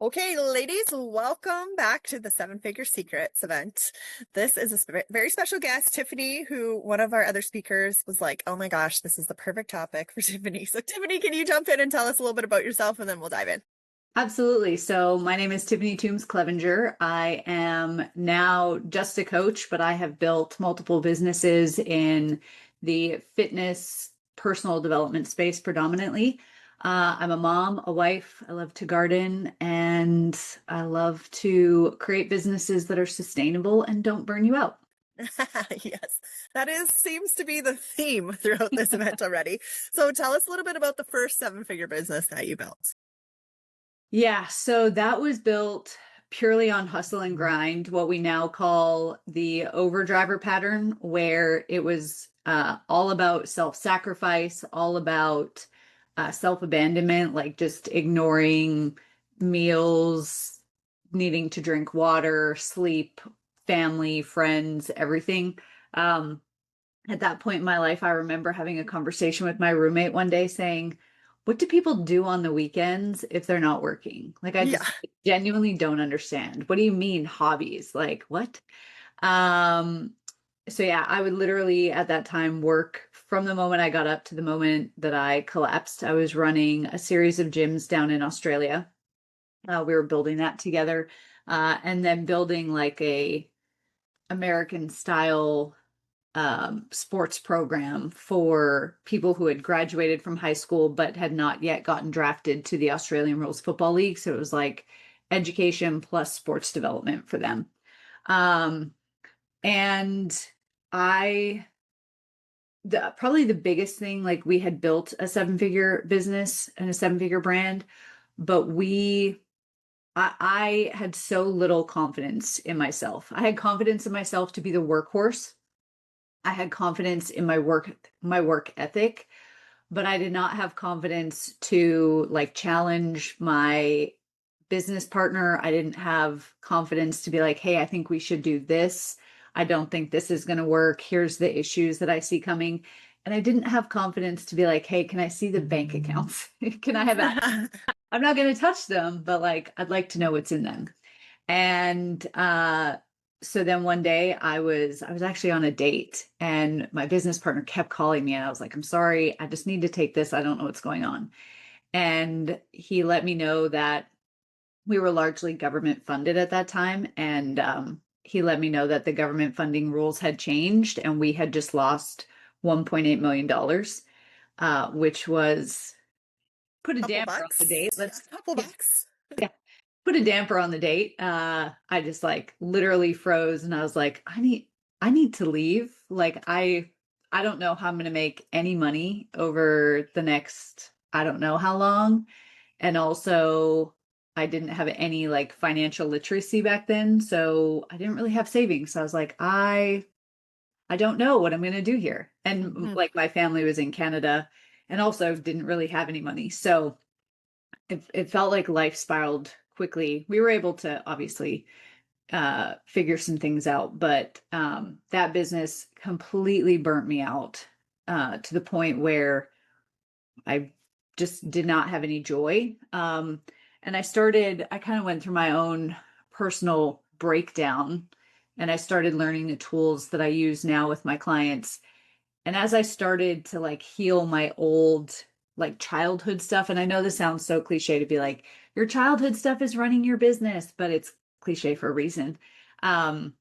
Okay, ladies, welcome back to the Seven Figure Secrets event. This is a very special guest, Tiffany, who one of our other speakers was like, oh my gosh, this is the perfect topic for Tiffany. So, Tiffany, can you jump in and tell us a little bit about yourself and then we'll dive in? Absolutely. So my name is Tiffany Toombs Clevenger. I am now just a coach, but I have built multiple businesses in the fitness, personal development space predominantly. I'm a mom, a wife. I love to garden, and I love to create businesses that are sustainable and don't burn you out. Yes, that is seems to be the theme throughout this event already. So, tell us a little bit about the first seven-figure business that you built. Yeah, so that was built purely on hustle and grind, what we now call the overdriver pattern, where it was all about self-sacrifice, all about self-abandonment, like just ignoring meals, needing to drink water, sleep, family, friends, everything. Um, at that point in my life, I remember having a conversation with my roommate one day saying, what do people do on the weekends if they're not working? Like, I Yeah. just genuinely don't understand. What do you mean hobbies? Like, what? Um, so yeah, I would literally at that time work from the moment I got up to the moment that I collapsed. I was running a series of gyms down in Australia. We were building that together, and then building like a American style sports program for people who had graduated from high school but had not yet gotten drafted to the Australian Rules Football League. So it was like education plus sports development for them. Um, and I, probably the biggest thing, like we had built a seven-figure business and a seven-figure brand, but I had so little confidence in myself. I had confidence in myself to be the workhorse. I had confidence in my work ethic, but I did not have confidence to like challenge my business partner. I didn't have confidence to be like, "Hey, I think we should do this. I don't think this is going to work. Here's the issues that I see coming." And I didn't have confidence to be like, "Hey, can I see the bank accounts? Can I have I'm not going to touch them, but like I'd like to know what's in them." And so then one day I was actually on a date and my business partner kept calling me and I was like, "I'm sorry, I just need to take this. I don't know what's going on." And he let me know that we were largely government funded at that time, and he let me know that the government funding rules had changed and we had just lost $1.8 million, which was put a Couple damper on the date. bucks. Yeah, Let's couple yeah, bucks. yeah, put a damper on the date. I just like literally froze and I was like, I need to leave. Like I don't know how I'm going to make any money over the next I don't know how long. And also I didn't have any like financial literacy back then, so I didn't really have savings. So I was like, I don't know what I'm going to do here. And Mhm. like my family was in Canada and also didn't really have any money. So it felt like life spiraled quickly. We were able to obviously figure some things out, but that business completely burnt me out to the point where I just did not have any joy. And I kind of went through my own personal breakdown and I started learning the tools that I use now with my clients. And as I started to like heal my old like childhood stuff, and I know this sounds so cliche to be like, your childhood stuff is running your business, but it's cliche for a reason. Um,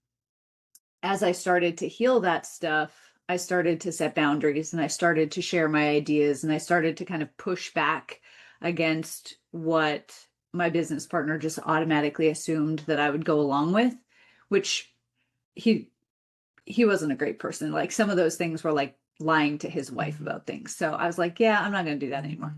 as I started to heal that stuff, I started to set boundaries and I started to share my ideas and I started to kind of push back against what my business partner just automatically assumed that I would go along with, which he he wasn't a great person. Like some of those things were like lying to his wife about things. So I was like, yeah, I'm not going to do that anymore.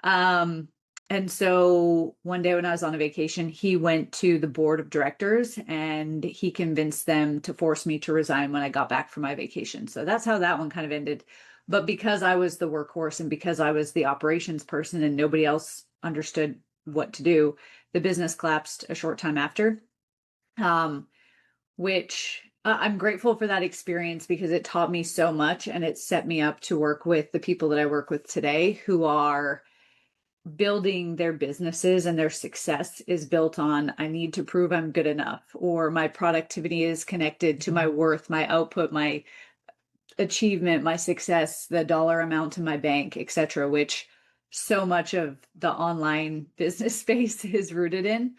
Um, and so one day when I was on a vacation, he went to the board of directors and he convinced them to force me to resign when I got back from my vacation. So that's how that one kind of ended. But because I was the workhorse and because I was the operations person and nobody else understood what to do, the business collapsed a short time after. Um, which I'm grateful for that experience because it taught me so much and it set me up to work with the people that I work with today who are building their businesses and their success is built on, I need to prove I'm good enough, or my productivity is connected to my worth, my output, my achievement, my success, the dollar amount in my bank, etc., which so much of the online business space is rooted in.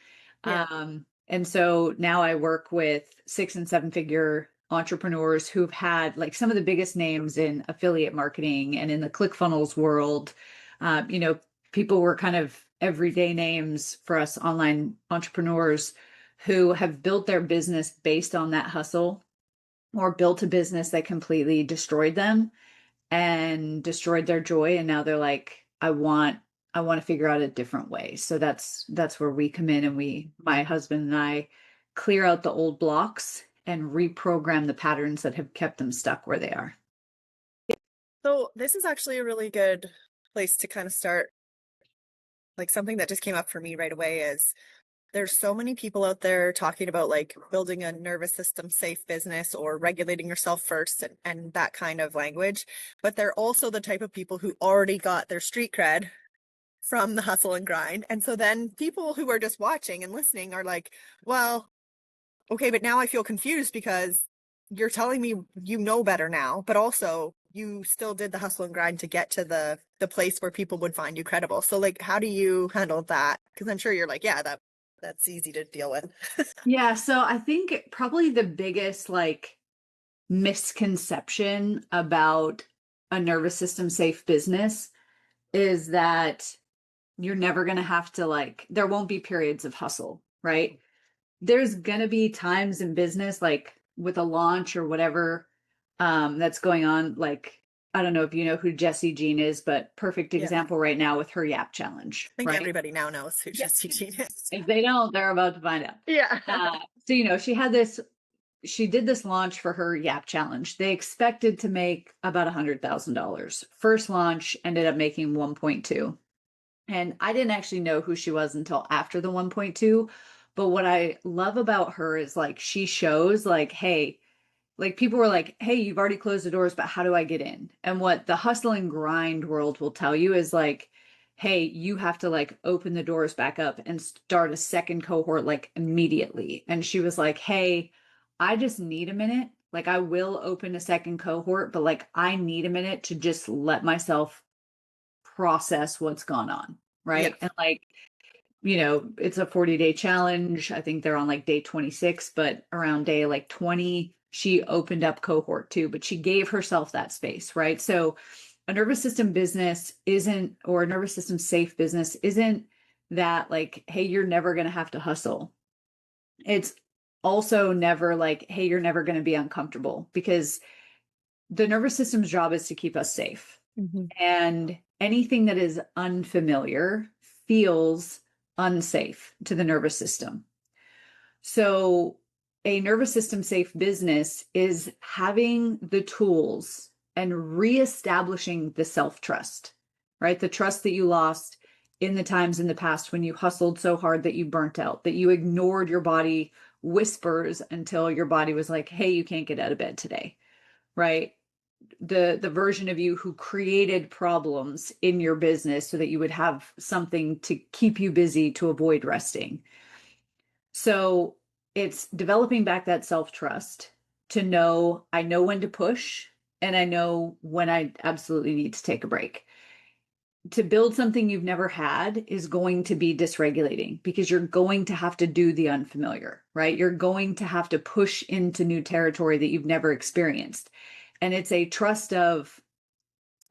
Yeah. And so now I work with 6 and 7 figure entrepreneurs who've had like some of the biggest names in affiliate marketing and in the ClickFunnels world. You know, people were kind of everyday names for us online entrepreneurs who have built their business based on that hustle, or built a business that completely destroyed them and destroyed their joy. And now they're like, I want to figure out a different way. So that's where we come in, and my husband and I clear out the old blocks and reprogram the patterns that have kept them stuck where they are. So this is actually a really good place to kind of start. Like something that just came up for me right away is there's so many people out there talking about like building a nervous system safe business or regulating yourself first and that kind of language. But they're also the type of people who already got their street cred from the hustle and grind. And so then people who are just watching and listening are like, well, okay, but now I feel confused because you're telling me you know better now, but also you still did the hustle and grind to get to the place where people would find you credible. So like how do you handle that? Because I'm sure you're like, yeah, that's easy to deal with. Yeah, so I think probably the biggest like misconception about a nervous system safe business is that you're never going to have to like, there won't be periods of hustle, right? There's going to be times in business, like with a launch or whatever that's going on. Like, I don't know if you know who Jessie Jean is, but perfect Yeah. example right now with her Yap Challenge, I think right? everybody now knows who Yeah. Jessie Jean is. If they don't, they're about to find out. Yeah. So, you know, she did this launch for her Yap Challenge. They expected to make about $100,000. First launch ended up making 1.2. And I didn't actually know who she was until after the 1.2. But what I love about her is like she shows like, hey, like people were like, hey, you've already closed the doors, but how do I get in? And what the hustle and grind world will tell you is like, hey, you have to like open the doors back up and start a second cohort like immediately. And she was like, hey, I just need a minute. Like I will open a second cohort, but like I need a minute to just let myself process what's gone on. Yeah. Right. And like, you know, it's a 40-day challenge. I think they're on like day 26, but around day like 20, she opened up cohort 2, but she gave herself that space, right? So a nervous system business isn't, or a nervous system safe business isn't that like, hey, you're never going to have to hustle. It's also never like, hey, you're never going to be uncomfortable, because the nervous system's job is to keep us safe. Mhm. And anything that is unfamiliar feels unsafe to the nervous system. So, a nervous system safe business is having the tools and reestablishing the self trust, right? The trust that you lost in the times in the past when you hustled so hard that you burnt out, that you ignored your body whispers until your body was like, hey, you can't get out of bed today, right? The version of you who created problems in your business so that you would have something to keep you busy to avoid resting. So it's developing back that self-trust to know, I know when to push and I know when I absolutely need to take a break. To build something you've never had is going to be dysregulating, because you're going to have to do the unfamiliar, right? You're going to have to push into new territory that you've never experienced. And it's a trust of,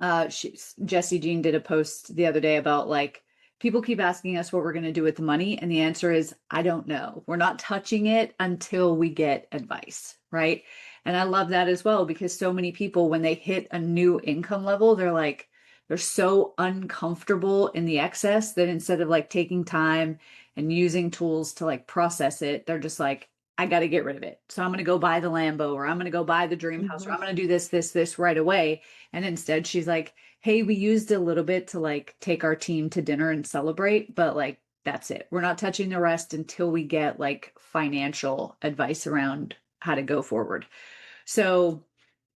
Jessie Jean did a post the other day about like, people keep asking us what we're going to do with the money. And the answer is, I don't know. We're not touching it until we get advice, right? And I love that as well, because so many people, when they hit a new income level, they're so uncomfortable in the excess that instead of like taking time and using tools to like process it, they're just like, I got to get rid of it. So I'm going to go buy the Lambo, or I'm going to go buy the dream house, or I'm going to do this right away. And instead she's like, hey, we used a little bit to like take our team to dinner and celebrate, but like, that's it. We're not touching the rest until we get like financial advice around how to go forward. So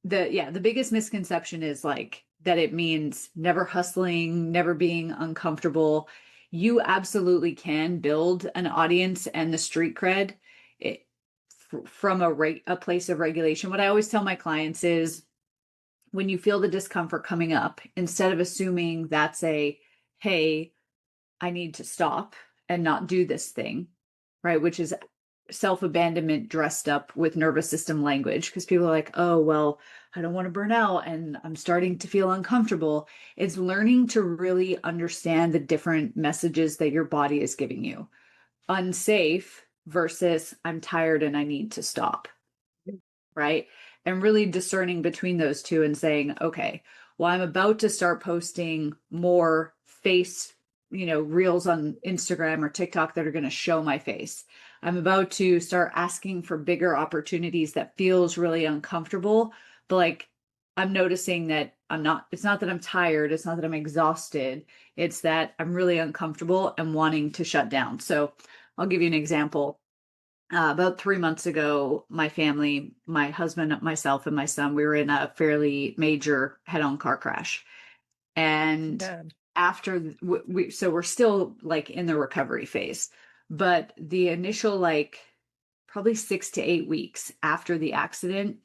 the biggest misconception is like, that it means never hustling, never being uncomfortable. You absolutely can build an audience and the street cred it, from a place of regulation. What I always tell my clients is when you feel the discomfort coming up, instead of assuming that's a, hey, I need to stop and not do this thing, right? Which is self-abandonment dressed up with nervous system language, because people are like, oh, well, I don't want to burn out and I'm starting to feel uncomfortable. It's learning to really understand the different messages that your body is giving you. Unsafe versus I'm tired and I need to stop, right? And really discerning between those two and saying, okay, well, I'm about to start posting more face, reels on Instagram or TikTok that are going to show my face. I'm about to start asking for bigger opportunities that feels really uncomfortable, but like I'm noticing that it's not that I'm tired, it's not that I'm exhausted, it's that I'm really uncomfortable and wanting to shut down. So I'll give you an example. About 3 months ago, my family, my husband, myself, and my son, we were in a fairly major head-on car crash. And Yeah. after so we're still like in the recovery phase, but the initial like probably 6 to 8 weeks after the accident,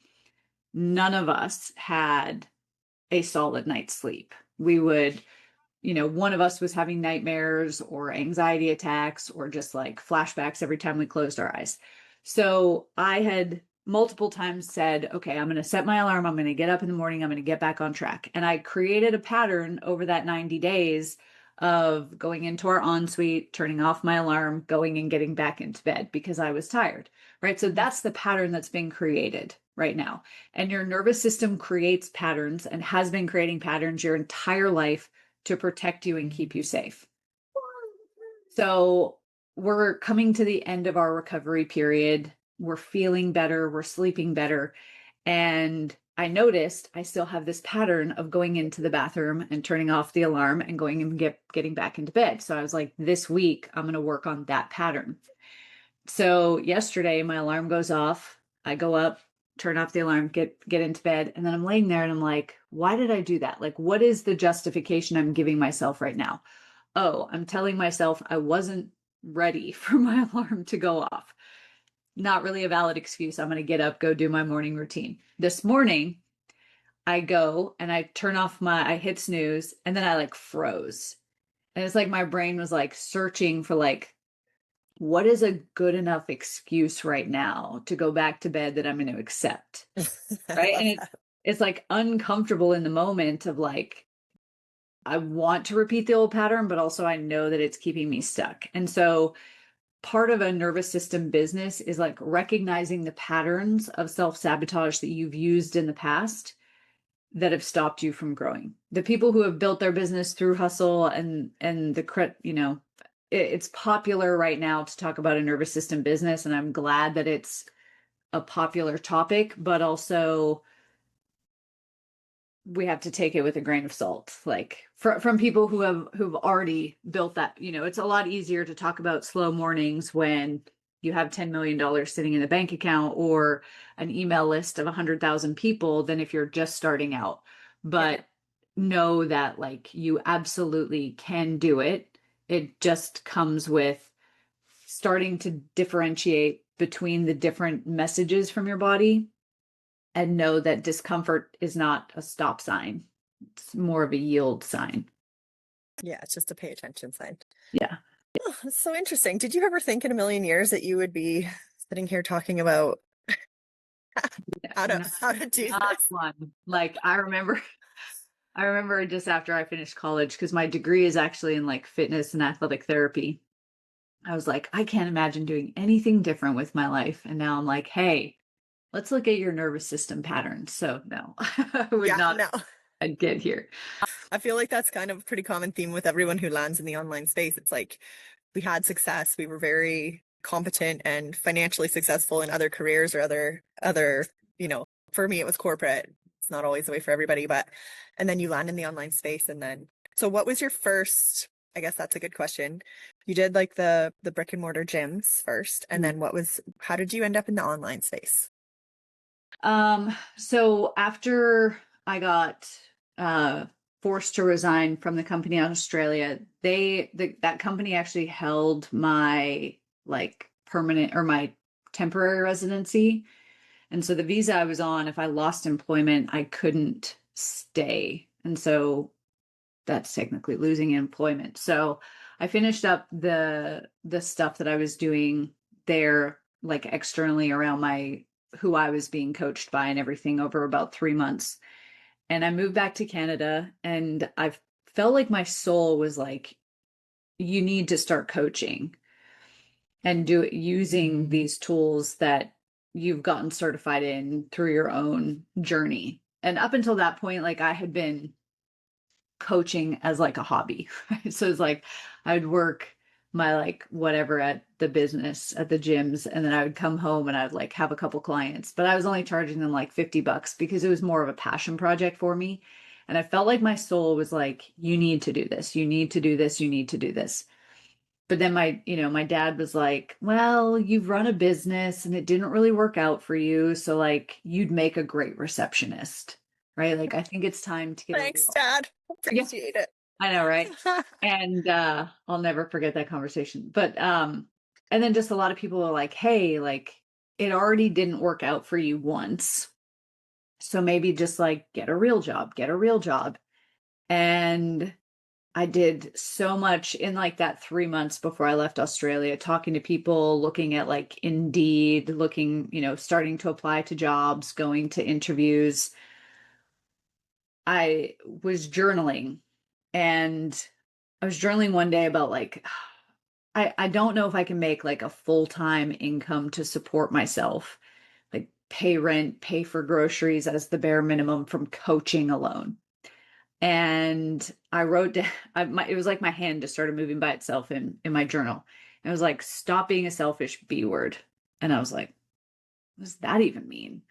none of us had a solid night's sleep. We would one of us was having nightmares or anxiety attacks or just like flashbacks every time we closed our eyes. So I had multiple times said, okay, I'm going to set my alarm. I'm going to get up in the morning. I'm going to get back on track. And I created a pattern over that 90 days of going into our ensuite, turning off my alarm, going and getting back into bed because I was tired, right? So that's the pattern that's being created right now. And your nervous system creates patterns and has been creating patterns your entire life to protect you and keep you safe. So we're coming to the end of our recovery period. We're feeling better. We're sleeping better. And I noticed I still have this pattern of going into the bathroom and turning off the alarm and going and getting back into bed. So I was like, this week, I'm going to work on that pattern. So yesterday, my alarm goes off. I go up, turn off the alarm, get into bed, and then I'm laying there and I'm like, why did I do that? Like, what is the justification I'm giving myself right now? Oh, I'm telling myself I wasn't ready for my alarm to go off. Not really a valid excuse. I'm going to get up, go do my morning routine. This morning, I go and I hit snooze, and then I like froze. And it's like my brain was like searching for like, what is a good enough excuse right now to go back to bed that I'm going to accept? I Right. love And that. it's like uncomfortable in the moment of like, I want to repeat the old pattern, but also I know that it's keeping me stuck. And so part of a nervous system business is like recognizing the patterns of self-sabotage that you've used in the past that have stopped you from growing. The people who have built their business through hustle and it's popular right now to talk about a nervous system business, and I'm glad that it's a popular topic, but also we have to take it with a grain of salt. Like from people who've already built that, it's a lot easier to talk about slow mornings when you have $10 million sitting in the bank account or an email list of 100,000 people than if you're just starting out. Yeah. But know that like you absolutely can do it. It just comes with starting to differentiate between the different messages from your body and know that discomfort is not a stop sign. It's more of a yield sign. Yeah, it's just a pay attention sign. Yeah. Oh, that's so interesting. Did you ever think in a million years that you would be sitting here talking about how to Not, how to do not this? one. Like I remember just after I finished college, because my degree is actually in like fitness and athletic therapy. I was like, I can't imagine doing anything different with my life. And now I'm like, hey, let's look at your nervous system patterns. So no, I would Yeah, not no. get here. I feel like that's kind of a pretty common theme with everyone who lands in the online space. It's like we had success, we were very competent and financially successful in other careers or other, for me it was corporate. It's not always the way for everybody, but and then you land in the online space and then so what was your first, I guess that's a good question. You did like the brick and mortar gyms first, and then how did you end up in the online space? So after I got uh, forced to resign from the company in Australia, that company actually held my like permanent or my temporary residency. And so the visa I was on, if I lost employment, I couldn't stay. And so that's technically losing employment. So I finished up the stuff that I was doing there, like externally around my who I was being coached by and everything over about 3 months. And I moved back to Canada, and I felt like my soul was like, you need to start coaching and do it using these tools that you've gotten certified in through your own journey. And up until that point, like I had been coaching as like a hobby. Right? So it's like I would work my like whatever at the business at the gyms, and then I would come home and I'd like have a couple clients, but I was only charging them like $50 because it was more of a passion project for me. And I felt like my soul was like, you need to do this, you need to do this, you need to do this. But then my dad was like, well, you've run a business and it didn't really work out for you, so like you'd make a great receptionist, right? Like I think it's time to get a Thanks, real. Dad. Yeah, Appreciate it. I know, right? And I'll never forget that conversation. But and then just a lot of people are like, hey, like it already didn't work out for you once. So maybe just like get a real job, get a real job. And I did so much in like that 3 months before I left Australia, talking to people, looking at like Indeed, looking, starting to apply to jobs, going to interviews. I was journaling, and I was journaling one day about like, I don't know if I can make like a full-time income to support myself, like pay rent, pay for groceries as the bare minimum from coaching alone. And I wrote down, it was like my hand just started moving by itself in my journal. And it was like, stop being a selfish B word. And I was like, what does that even mean?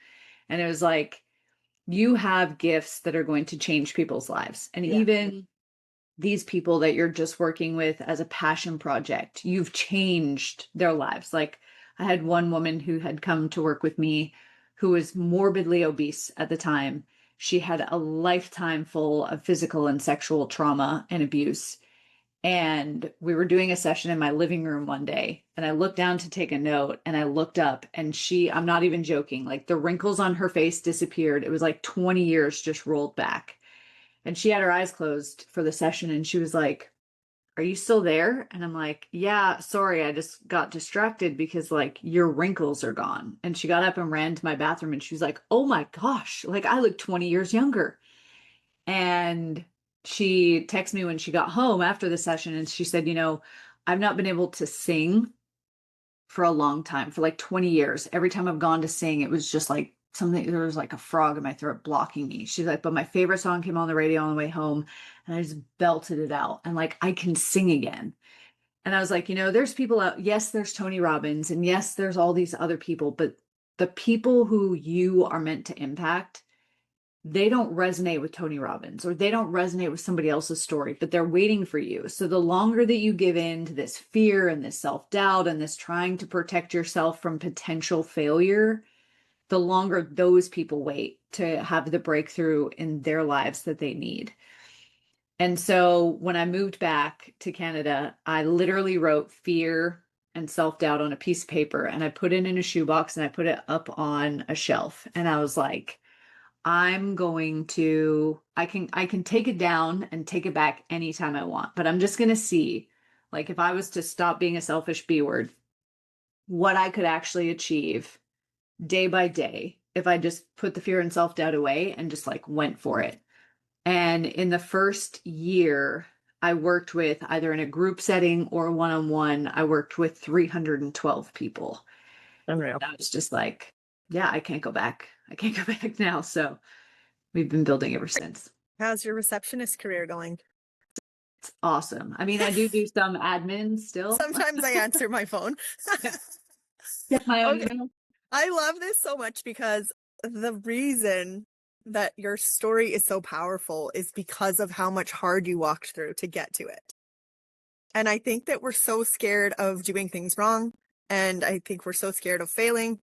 And it was like, you have gifts that are going to change people's lives. And Yeah. even these people that you're just working with as a passion project, you've changed their lives. Like I had one woman who had come to work with me who was morbidly obese at the time. She had a lifetime full of physical and sexual trauma and abuse. And we were doing a session in my living room one day, and I looked down to take a note, and I looked up, and I'm not even joking, like the wrinkles on her face disappeared. It was like 20 years just rolled back. And she had her eyes closed for the session, and she was like, are you still there? And I'm like, yeah, sorry, I just got distracted because like your wrinkles are gone. And she got up and ran to my bathroom, and she was like, oh my gosh, like I look 20 years younger. And she texted me when she got home after the session, and she said, I've not been able to sing for a long time, for like 20 years. Every time I've gone to sing, it was just like something, there was like a frog in my throat blocking me. She's like, but my favorite song came on the radio on the way home, and I just belted it out. And like, I can sing again. And I was like, there's people out. Yes, there's Tony Robbins, and yes, there's all these other people, but the people who you are meant to impact, they don't resonate with Tony Robbins, or they don't resonate with somebody else's story, but they're waiting for you. So the longer that you give in to this fear and this self-doubt and this trying to protect yourself from potential failure, the longer those people wait to have the breakthrough in their lives that they need. And so when I moved back to Canada, I literally wrote fear and self-doubt on a piece of paper, and I put it in a shoebox, and I put it up on a shelf. And I was like, I can take it down and take it back anytime I want, but I'm just going to see, like, if I was to stop being a selfish B word, what I could actually achieve day by day if I just put the fear and self-doubt away and just like went for it. And in the first year, I worked with either in a group setting or one-on-one, I worked with 312 people. Unreal. I was just like, yeah, I can't go back. I can't go back now. So we've been building ever since. How's your receptionist career going? It's awesome. I mean, I do some admin still. Sometimes I answer my phone. Yeah. Get my own Okay. email. I love this so much because the reason that your story is so powerful is because of how much hard you walked through to get to it. And I think that we're so scared of doing things wrong. And I think we're so scared of failing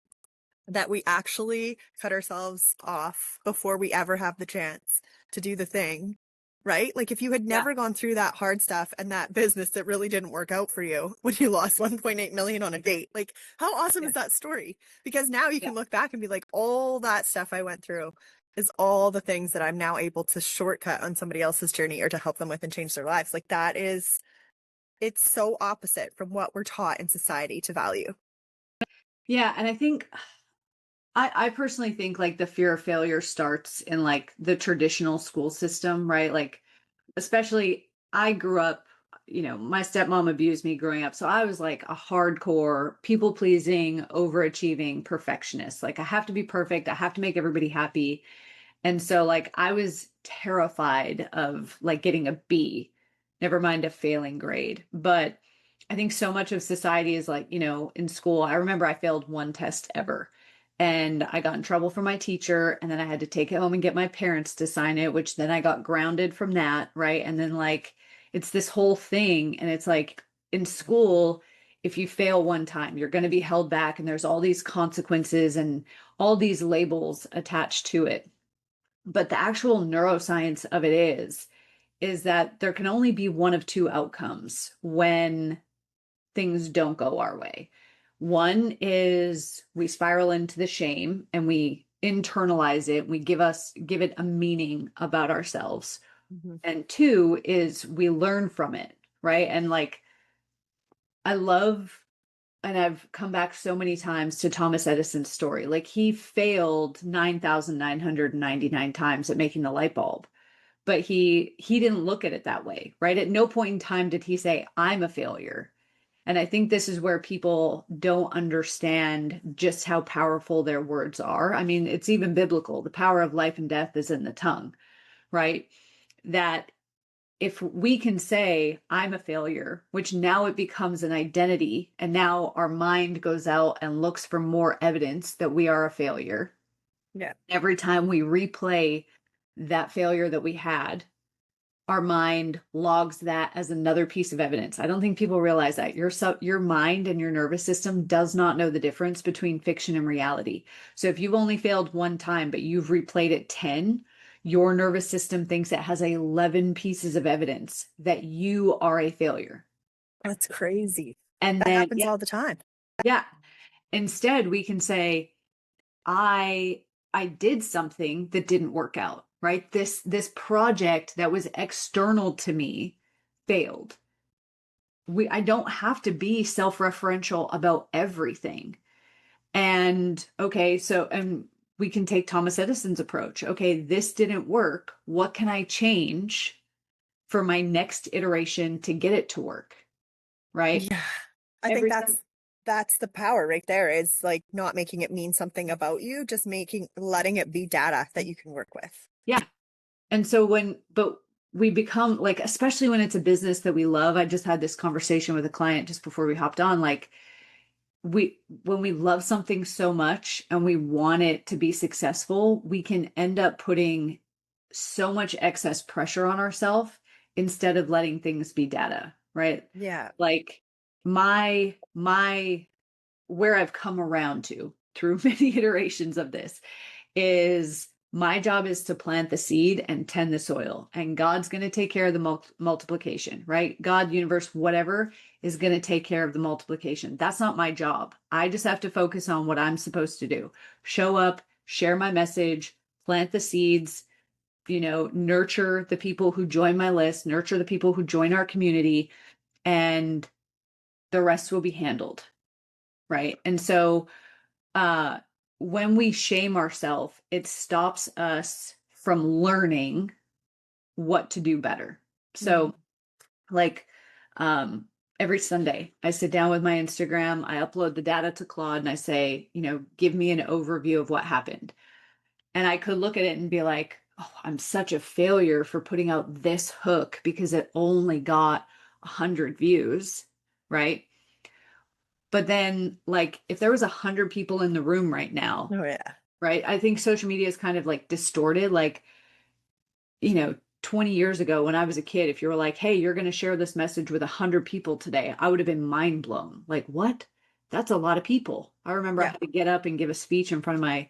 that we actually cut ourselves off before we ever have the chance to do the thing, right? Like if you had Yeah. never gone through that hard stuff and that business that really didn't work out for you when you lost 1.8 million on a date, like how awesome Yeah. is that story? Because now you Yeah. can look back and be like, all that stuff I went through is all the things that I'm now able to shortcut on somebody else's journey or to help them with and change their lives. Like that is, it's so opposite from what we're taught in society to value. Yeah. And I think I personally think like the fear of failure starts in like the traditional school system, right? Like, especially I grew up, my stepmom abused me growing up. So I was like a hardcore people pleasing, overachieving perfectionist. Like, I have to be perfect. I have to make everybody happy. And so like I was terrified of like getting a B, never mind a failing grade. But I think so much of society is like, in school, I remember I failed one test ever. And I got in trouble from my teacher, and then I had to take it home and get my parents to sign it, which then I got grounded from that, right? And then like it's this whole thing. And it's like in school, if you fail one time, you're going to be held back, and there's all these consequences and all these labels attached to it. But the actual neuroscience of it is that there can only be one of two outcomes when things don't go our way. One is we spiral into the shame and we internalize it, we give it a meaning about ourselves. Mhm. And two is we learn from it, right? And like I love, and I've come back so many times to Thomas Edison's story. Like he failed 9,999 times at making the light bulb, but he didn't look at it that way, right? At no point in time did he say, I'm a failure. And I think this is where people don't understand just how powerful their words are. I mean, it's even biblical. The power of life and death is in the tongue, right? That if we can say, I'm a failure, which now it becomes an identity, and now our mind goes out and looks for more evidence that we are a failure. Yeah. Every time we replay that failure that we had, our mind logs that as another piece of evidence. I don't think people realize that your mind and your nervous system does not know the difference between fiction and reality. So if you've only failed one time, but you've replayed it 10, your nervous system thinks it has 11 pieces of evidence that you are a failure. That's crazy. And That then, happens yeah, all the time. yeah. Instead, we can say, I I did something that didn't work out, right? This project that was external to me failed. I don't have to be self-referential about everything. And okay, so and we can take Thomas Edison's approach. Okay, this didn't work. What can I change for my next iteration to get it to work? Right? Yeah. I think Every that's the power right there is like not making it mean something about you, just letting it be data that you can work with. Yeah. And so but we become like, especially when it's a business that we love. I just had this conversation with a client just before we hopped on. Like, when we love something so much and we want it to be successful, we can end up putting so much excess pressure on ourselves instead of letting things be data, right? Yeah. Like my where I've come around to through many iterations of this is my job is to plant the seed and tend the soil, and God's going to take care of the multiplication, right? God, universe, whatever is going to take care of the multiplication. That's not my job. I just have to focus on what I'm supposed to do. Show up, share my message, plant the seeds, nurture the people who join my list, nurture the people who join our community, and the rest will be handled, right? And so uh when we shame ourselves, it stops us from learning what to do better. Mhm. So like um every Sunday I sit down with my Instagram, I upload the data to Claude, and I say, give me an overview of what happened. And I could look at it and be like, oh, I'm such a failure for putting out this hook because it only got 100 views, right? But then, like, if there was 100 people in the room right now, Oh yeah. right? I think social media is kind of like distorted. Like, you know, 20 years ago when I was a kid, if you were like, hey, you're going to share this message with 100 people today, I would have been mind blown. Like, what? That's a lot of people. I remember I Yeah. had to get up and give a speech in front of my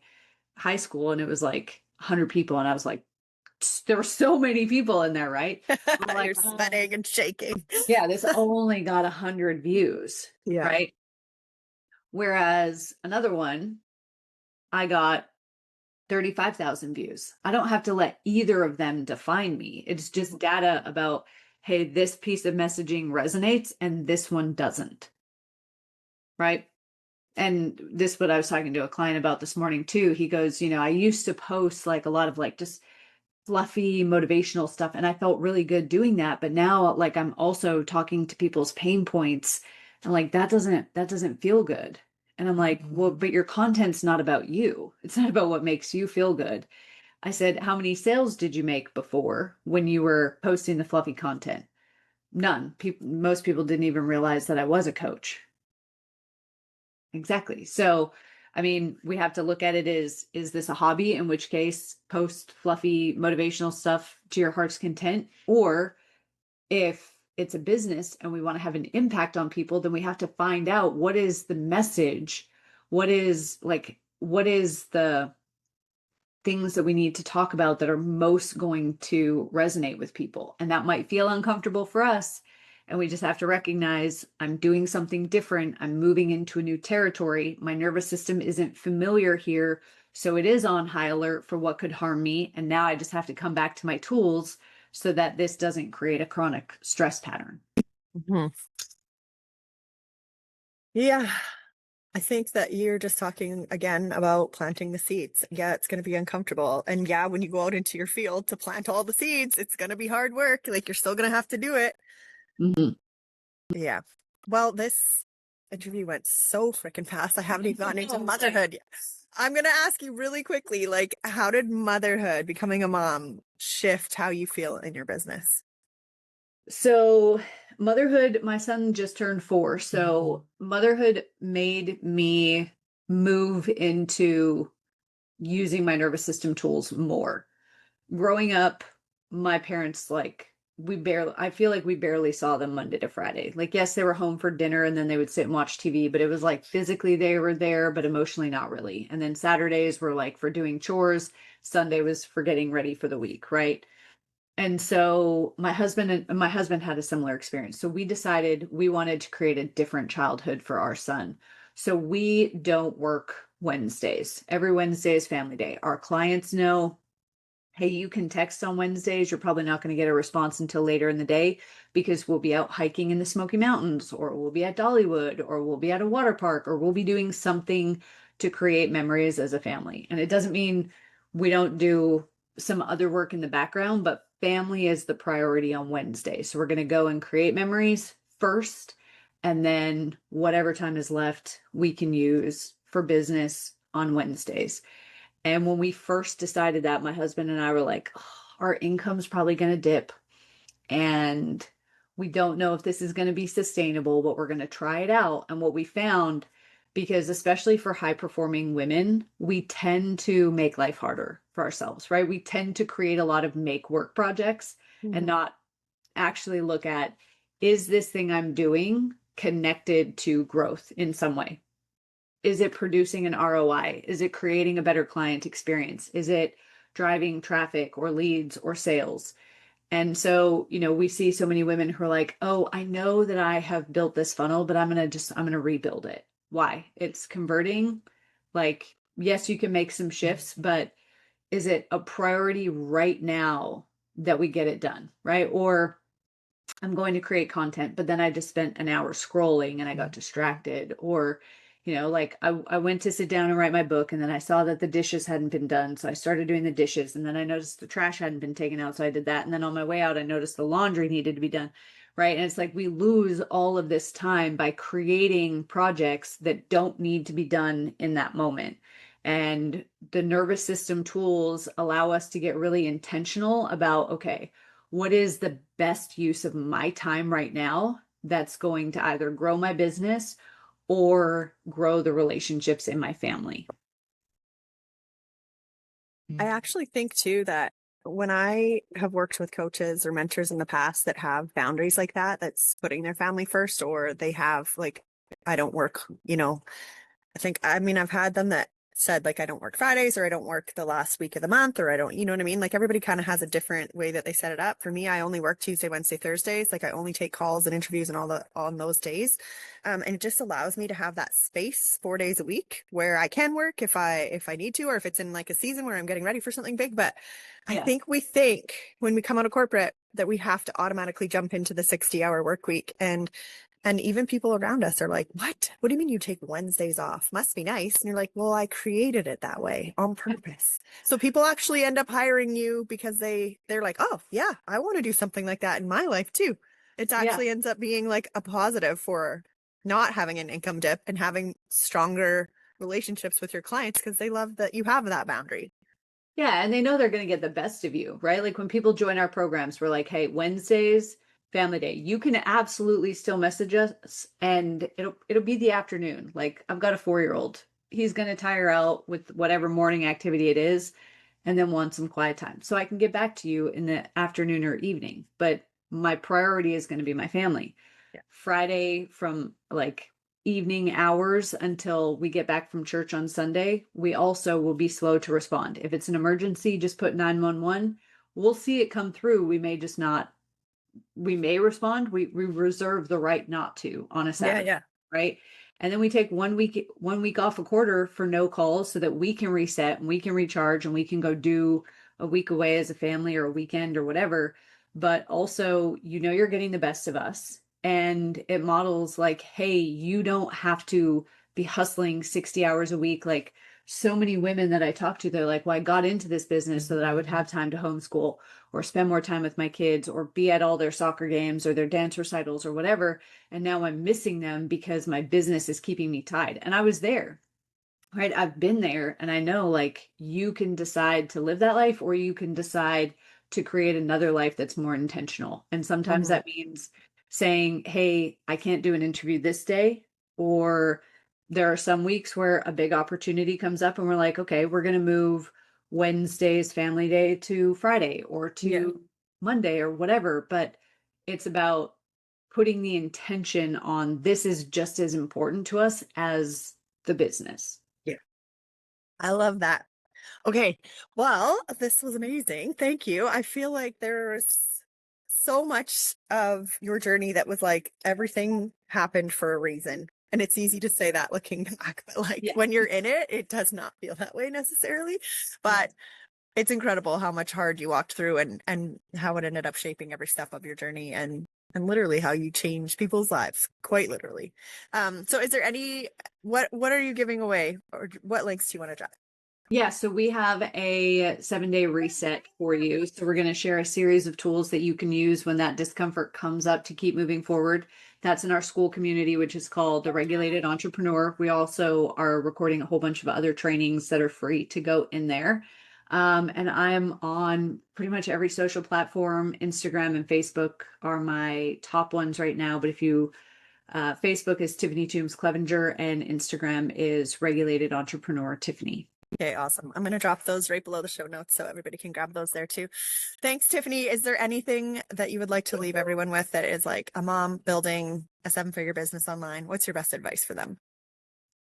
high school, and it was like 100 people. And I was like, there were so many people in there, right? I'm like, You're sweating and shaking. yeah, this only got 100 views, Yeah. right? Whereas another one, I got 35,000 views. I don't have to let either of them define me. It's just data about, hey, this piece of messaging resonates and this one doesn't, right? And this what I was talking to a client about this morning too. He goes, I used to post like a lot of like just fluffy motivational stuff and I felt really good doing that, but now like I'm also talking to people's pain points and like that doesn't feel good. And I'm like, well, but your content's not about you. It's not about what makes you feel good. I said, how many sales did you make before when you were posting the fluffy content? None. Most people didn't even realize that I was a coach. Exactly. So, I mean, we have to look at it as, is this a hobby? In which case, post fluffy motivational stuff to your heart's content. Or if it's a business and we want to have an impact on people, then we have to find out what is the message? What is the things that we need to talk about that are most going to resonate with people? And that might feel uncomfortable for us. And we just have to recognize I'm doing something different. I'm moving into a new territory. My nervous system isn't familiar here. So it is on high alert for what could harm me. And now I just have to come back to my tools so that this doesn't create a chronic stress pattern. Mhm. Yeah. I think that you're just talking again about planting the seeds. Yeah, it's going to be uncomfortable. And yeah, when you go out into your field to plant all the seeds, it's going to be hard work. Like you're still going to have to do it. Mhm. Yeah. Well, this interview went so freaking fast. I haven't even gone into motherhood yet. I'm going to ask you really quickly, like, how did motherhood, becoming a mom, shift how you feel in your business? So, motherhood, my son just turned 4. So, motherhood made me move into using my nervous system tools more. Growing up, my parents, like, I feel like we barely saw them Monday to Friday. Like, yes, they were home for dinner and then they would sit and watch TV, but it was like physically they were there, but emotionally not really. And then Saturdays were like for doing chores, Sunday was for getting ready for the week, right? And so my husband had a similar experience. So we decided we wanted to create a different childhood for our son. So we don't work Wednesdays. Every Wednesday is family day. Our clients know, hey, you can text on Wednesdays. You're probably not going to get a response until later in the day because we'll be out hiking in the Smoky Mountains, or we'll be at Dollywood, or we'll be at a water park, or we'll be doing something to create memories as a family. And it doesn't mean we don't do some other work in the background, but family is the priority on Wednesday. So we're going to go and create memories first. And then whatever time is left, we can use for business on Wednesdays. And when we first decided that, my husband and I were like, oh, our income's probably going to dip. And we don't know if this is going to be sustainable, but we're going to try it out. And what we found, because especially for high performing women, we tend to make life harder for ourselves, right? We tend to create a lot of make work projects and Mhm. not actually look at, is this thing I'm doing connected to growth in some way? Is it producing an ROI? Is it creating a better client experience? Is it driving traffic or leads or sales? And so, we see so many women who are like, oh, I know that I have built this funnel, but I'm going to rebuild it. Why? It's converting. Like, yes, you can make some shifts, but is it a priority right now that we get it done? Right. Or I'm going to create content, but then I just spent an hour scrolling and I got distracted. Or, like I went to sit down and write my book and then I saw that the dishes hadn't been done. So I started doing the dishes and then I noticed the trash hadn't been taken out. So I did that. And then on my way out, I noticed the laundry needed to be done. Right. And it's like we lose all of this time by creating projects that don't need to be done in that moment. And the nervous system tools allow us to get really intentional about, okay, what is the best use of my time right now that's going to either grow my business or grow the relationships in my family? I actually think too that when I have worked with coaches or mentors in the past that have boundaries like that, that's putting their family first, or they have like, I don't work, I think, I mean, I've had them that said like I don't work Fridays or I don't work the last week of the month or I don't, you know what I mean? Like everybody kind of has a different way that they set it up. For me, I only work Tuesday, Wednesday, Thursdays. Like I only take calls and interviews and all the on those days. And it just allows me to have that space 4 days a week where I can work if I need to, or if it's in like a season where I'm getting ready for something big. But I Yeah. think we think when we come out of corporate that we have to automatically jump into the 60-hour work week. And even people around us are like, what? What do you mean you take Wednesdays off? Must be nice. And you're like, well, I created it that way on purpose. So people actually end up hiring you because they're like, oh yeah, I want to do something like that in my life too. It Yeah. actually ends up being like a positive for not having an income dip and having stronger relationships with your clients because they love that you have that boundary. Yeah, and they know they're going to get the best of you, right? Like when people join our programs, we're like, "Hey, Wednesdays, family day. You can absolutely still message us and it'll be the afternoon. Like I've got a 4-year-old. He's going to tire out with whatever morning activity it is and then want some quiet time. So I can get back to you in the afternoon or evening, but my priority is going to be my family. Yeah. Friday from like evening hours until we get back from church on Sunday, we also will be slow to respond. If it's an emergency, just put 911. We'll see it come through. We may just not, we may respond. We reserve the right not to on a Yeah, Saturday, yeah. right? And then we take 1 week off a quarter for no calls so that we can reset and we can recharge and we can go do a week away as a family or a weekend or whatever. But also, you're getting the best of us. And it models like, hey, you don't have to be hustling 60 hours a week. Like so many women that I talk to, they're like, well, I got into this business so that I would have time to homeschool or spend more time with my kids or be at all their soccer games or their dance recitals or whatever. And now I'm missing them because my business is keeping me tied. And I was there, right? I've been there and I know like you can decide to live that life or you can decide to create another life that's more intentional. And sometimes Mhm. that means saying, hey, I can't do an interview this day. Or there are some weeks where a big opportunity comes up and we're like, okay, we're going to move Wednesday's family day to Friday or Yeah. to Monday or whatever. But it's about putting the intention on this is just as important to us as the business. Yeah. I love that. Okay. Well, this was amazing. Thank you. I feel like there's so much of your journey that was like everything happened for a reason. And it's easy to say that looking back, but like Yeah. when you're in it, it does not feel that way necessarily. Yeah. But it's incredible how much hard you walked through and how it ended up shaping every step of your journey and literally how you changed people's lives, quite literally. So is there any what are you giving away or what links do you want to drop? Yeah, so we have a 7-day reset for you. So we're going to share a series of tools that you can use when that discomfort comes up to keep moving forward. That's in our school community, which is called the Regulated Entrepreneur. We also are recording a whole bunch of other trainings that are free to go in there. And I'm on pretty much every social platform. Instagram and Facebook are my top ones right now. But if you Facebook is Tiffany Toombs Clevenger and Instagram is Regulated Entrepreneur Tiffany. Okay, awesome. I'm going to drop those right below the show notes so everybody can grab those there too. Thanks, Tiffany. Is there anything that you would like to leave everyone with that is like a mom building a seven-figure business online? What's your best advice for them?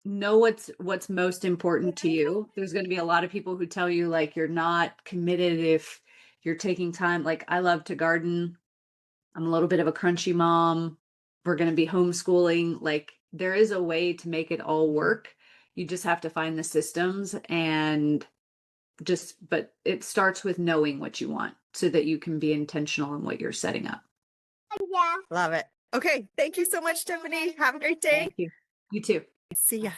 Know what's most important to you. There's going to be a lot of people who tell you like you're not committed if you're taking time. Like I love to garden. I'm a little bit of a crunchy mom. We're going to be homeschooling. Like there is a way to make it all work. You just have to find the systems and but it starts with knowing what you want so that you can be intentional in what you're setting up. Yeah. Love it. Okay. Thank you so much, Tiffany. Have a great day. Thank you. You too. See ya.